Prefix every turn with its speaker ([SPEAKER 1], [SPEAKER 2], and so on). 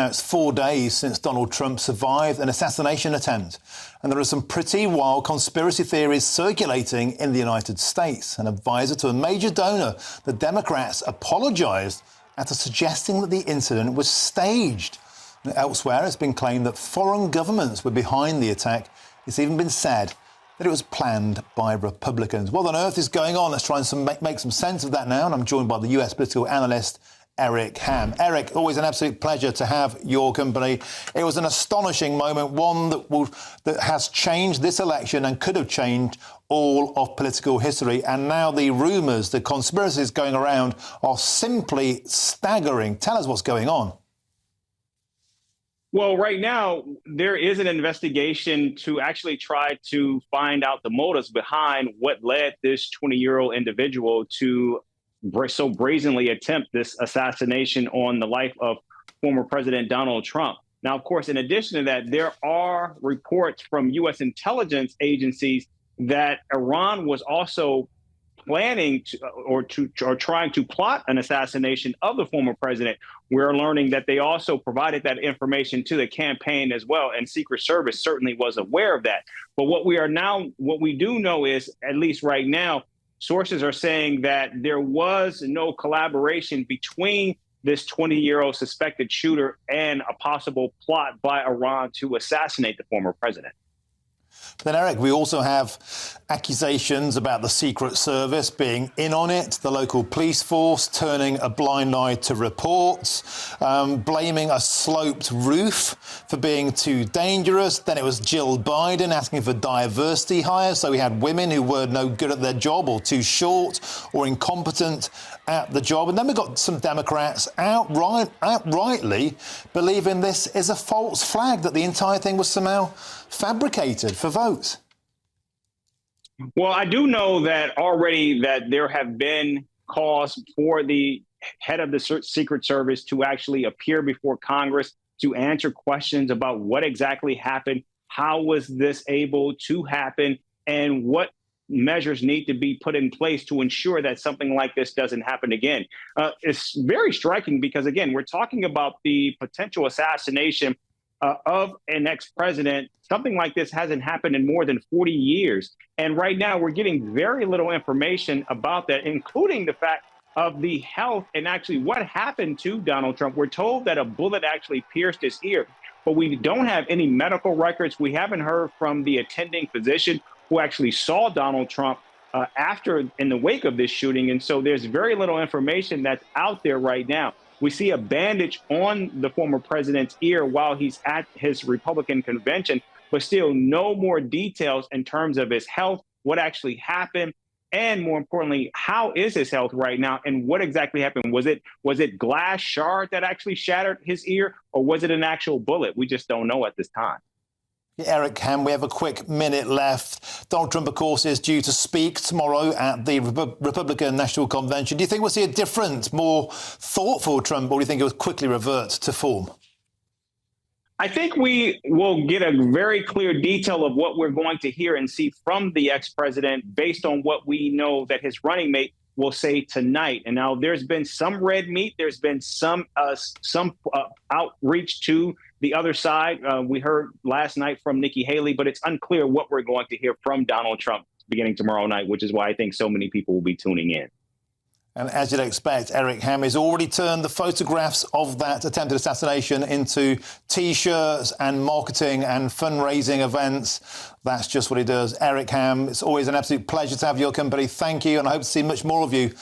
[SPEAKER 1] Now, it's 4 days since Donald Trump survived an assassination attempt. And there are some pretty wild conspiracy theories circulating in the United States. An advisor to a major donor, the Democrats, apologised after suggesting that the incident was staged. And elsewhere, it's been claimed that foreign governments were behind the attack. It's even been said that it was planned by Republicans. What on earth is going on? Let's try and make some sense of that now. And I'm joined by the US political analyst, Eric Ham. Eric, always an absolute pleasure to have your company. It was an astonishing moment, one that has changed this election and could have changed all of political history. And now the rumours, the conspiracies going around are simply staggering. Tell us what's going on.
[SPEAKER 2] Well, right now, there is an investigation to actually try to find out the motives behind what led this 20-year-old individual to so brazenly attempt this assassination on the life of former President Donald Trump. Now, of course, in addition to that, there are reports from U.S. intelligence agencies that Iran was also planning to, or trying to plot an assassination of the former president. We're learning that they also provided that information to the campaign as well, and Secret Service certainly was aware of that. But what we do know is, at least right now, sources are saying that there was no collaboration between this 20-year-old suspected shooter and a possible plot by Iran to assassinate the former president.
[SPEAKER 1] Then, Eric, we also have accusations about the Secret Service being in on it, the local police force turning a blind eye to reports, blaming a sloped roof for being too dangerous. Then it was Jill Biden asking for diversity hires. So we had women who were no good at their job or too short or incompetent at the job. And then we got some Democrats outrightly believing this is a false flag, that the entire thing was somehow fabricated for votes.
[SPEAKER 2] Well, I do know that already that there have been calls for the head of the Secret Service to actually appear before Congress to answer questions about what exactly happened, how was this able to happen, and what measures need to be put in place to ensure that something like this doesn't happen again. It's very striking because, again, we're talking about the potential assassination of an ex-president. Something like this hasn't happened in more than 40 years. And right now we're getting very little information about that, including the fact of the health and actually what happened to Donald Trump. We're told that a bullet actually pierced his ear, but we don't have any medical records. We haven't heard from the attending physician who actually saw Donald Trump in the wake of this shooting. And so there's very little information that's out there right now. We see a bandage on the former president's ear while he's at his Republican convention, but still no more details in terms of his health, what actually happened, and more importantly, how is his health right now and what exactly happened? Was it glass shard that actually shattered his ear, or was it an actual bullet? We just don't know at this time.
[SPEAKER 1] Eric Ham, we have a quick minute left. Donald Trump, of course, is due to speak tomorrow at the Republican National Convention. Do you think we'll see a different, more thoughtful Trump, or do you think it will quickly revert to form?
[SPEAKER 2] I think we will get a very clear detail of what we're going to hear and see from the ex-president based on what we know that his running mate will say tonight. And now there's been some red meat. There's been some outreach to the other side. We heard last night from Nikki Haley, but it's unclear what we're going to hear from Donald Trump beginning tomorrow night, which is why I think so many people will be tuning in.
[SPEAKER 1] And as you'd expect, Eric Ham has already turned the photographs of that attempted assassination into T-shirts and marketing and fundraising events. That's just what he does. Eric Ham, it's always an absolute pleasure to have your company. Thank you, and I hope to see much more of you